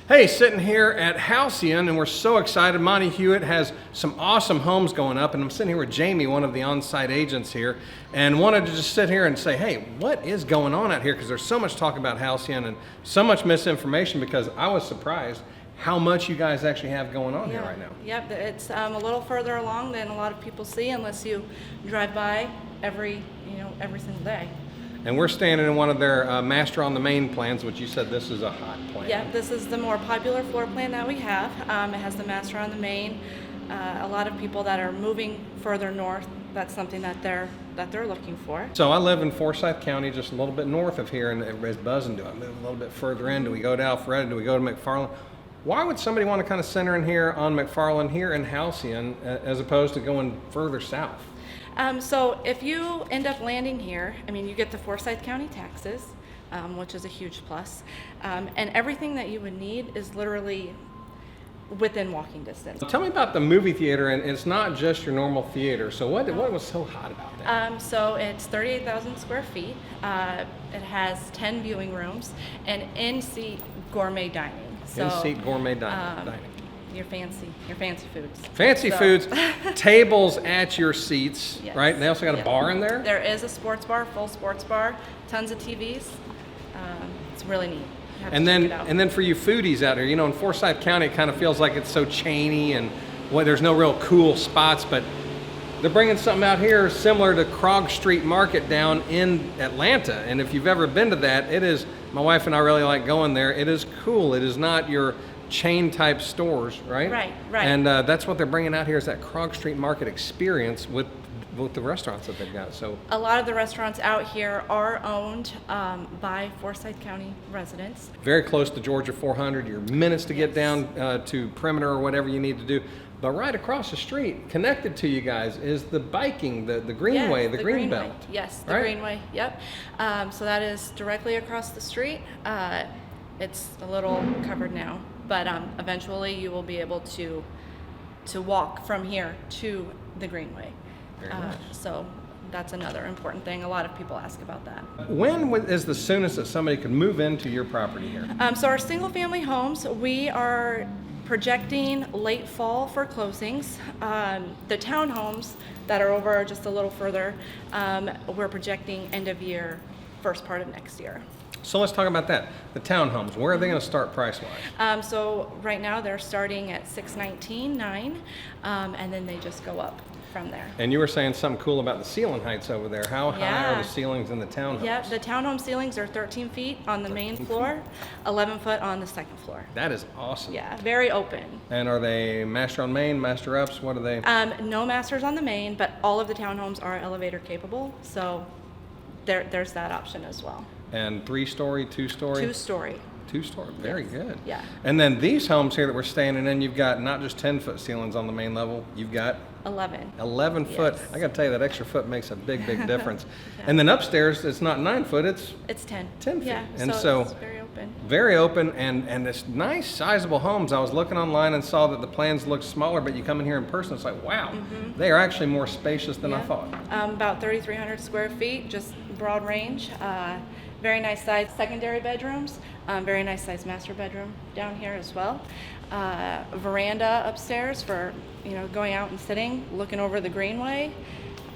Hey, sitting here at Halcyon, and we're so excited. Monty Hewitt has some awesome homes going up, and I'm sitting here with Jamie, one of the on-site agents here, and wanted to just sit here and say, hey, what is going on out here? Because there's so much talk about Halcyon and so much misinformation, because I was surprised how much you guys actually have going on here right now. Yep, it's a little further along than a lot of people see unless you drive by every single day. And we're standing in one of their master on the main plans, which you said this is a hot plan. Yeah, this is the more popular floor plan that we have. It has the master on the main. A lot of people that are moving further north, that's something that they're looking for. So I live in Forsyth County, just a little bit north of here, and everybody's buzzing. Do I move a little bit further in? Do we go to Alpharetta? Do we go to McFarland? Why would somebody want to kind of center in here on McFarland here in Halcyon as opposed to going further south? So if you end up landing here, you get the Forsyth County taxes, which is a huge plus, and everything that you would need is literally within walking distance. Tell me about the movie theater, and it's not just your normal theater. So what was so hot about that? So it's 38,000 square feet. It has 10 viewing rooms and in-seat gourmet dining. So, in-seat gourmet dining. Your fancy foods. Fancy foods, tables at your seats, yes. right? And they also got a bar in there? There is a sports bar, full sports bar, tons of TVs. It's really neat. And then for you foodies out here, in Forsyth County, it kind of feels like it's so chainy and there's no real cool spots, but they're bringing something out here similar to Krog Street Market down in Atlanta. And if you've ever been to that, my wife and I really like going there. It is cool. It is not your chain type stores, right? Right. And that's what they're bringing out here is that Krog Street Market experience with the restaurants that they've got. So a lot of the restaurants out here are owned by Forsyth County residents. Very close to Georgia 400. You're minutes to get down to Perimeter or whatever you need to do. But right across the street, connected to you guys, is the biking, the Greenway, the Green Belt. Yes, the right? Greenway. Yep. So that is directly across the street. It's a little covered now, but eventually you will be able to walk from here to the Greenway. Very nice. So that's another important thing. A lot of people ask about that. When is the soonest that somebody could move into your property here? So our single family homes, we are projecting late fall for closings. The townhomes that are over just a little further, we're projecting end of year, first part of next year. So let's talk about that. The townhomes, where are they going to start price-wise? So right now they're starting at $619,900, and then they just go up from there. And you were saying something cool about the ceiling heights over there. How high are the ceilings in the townhomes? Yeah, the townhome ceilings are 13 feet on the main floor, 11 foot on the second floor. That is awesome. Yeah, very open. And are they master on main, master ups? What are they? No masters on the main, but all of the townhomes are elevator capable, so there's that option as well. And 3-story, 2-story? 2-story. 2-story, very good. Yeah. And then these homes here that we're standing in, you've got not just 10-foot ceilings on the main level, you've got 11 foot. Yes. I got to tell you, that extra foot makes a big difference. Yeah. And then upstairs, it's not 9 foot, it's 10 feet. Yeah, and so it's very open. Very open, and it's nice, sizable homes. I was looking online and saw that the plans look smaller, but you come in here in person, it's like, wow, they are actually more spacious than I thought. About 3,300 square feet, just broad range. Very nice size secondary bedrooms, very nice size master bedroom down here as well. Veranda upstairs for going out and sitting, looking over the Greenway.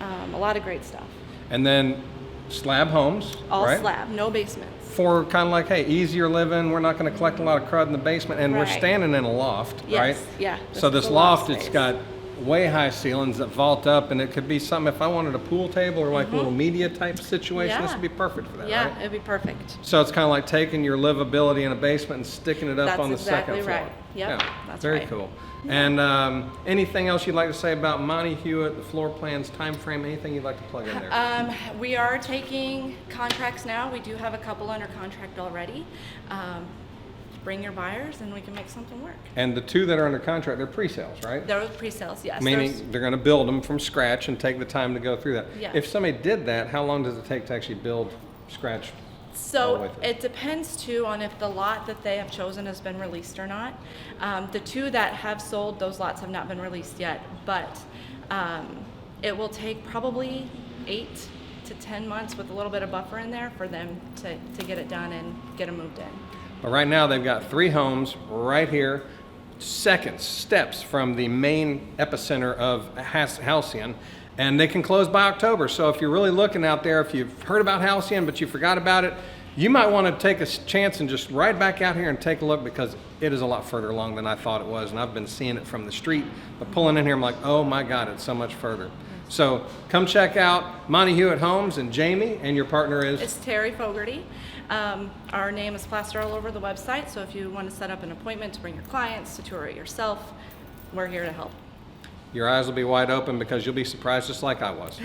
A lot of great stuff. And then slab homes, all right? slab, no basements. For kind of like, hey, easier living. We're not going to collect a lot of crud in the basement, and we're standing in a loft, yes, right? Yeah. So this loft, it's got way high ceilings that vault up, and it could be something if I wanted a pool table or like a little media type situation. This would be perfect for that, yeah, right? It'd be perfect. So it's kind of like taking your livability in a basement and sticking it up on the second floor. Right. Yep, yeah, that's very right. cool. And anything else you'd like to say about Monty Hewitt, the floor plans, time frame, anything you'd like to plug in there? We are taking contracts now. We do have a couple under contract already. Bring your buyers and we can make something work. And the 2 that are under contract, they're pre-sales, right? They're pre-sales, yes. Meaning they're going to build them from scratch and take the time to go through that. Yeah. If somebody did that, how long does it take to actually build scratch? So it depends too on if the lot that they have chosen has been released or not. The 2 that have sold, those lots have not been released yet, but it will take probably 8 to 10 months with a little bit of buffer in there for them to get it done and get them moved in. But right now they've got 3 homes right here, steps from the main epicenter of Halcyon, and they can close by October. So if you're really looking out there, if you've heard about Halcyon but you forgot about it, you might want to take a chance and just ride back out here and take a look, because it is a lot further along than I thought it was, and I've been seeing it from the street, but pulling in here I'm like, oh my God, it's so much further. So come check out Monty Hewitt Homes. And Jamie, and your partner is? It's Terry Fogarty. Our name is plastered all over the website, so if you want to set up an appointment to bring your clients, to tour it yourself, we're here to help. Your eyes will be wide open, because you'll be surprised just like I was.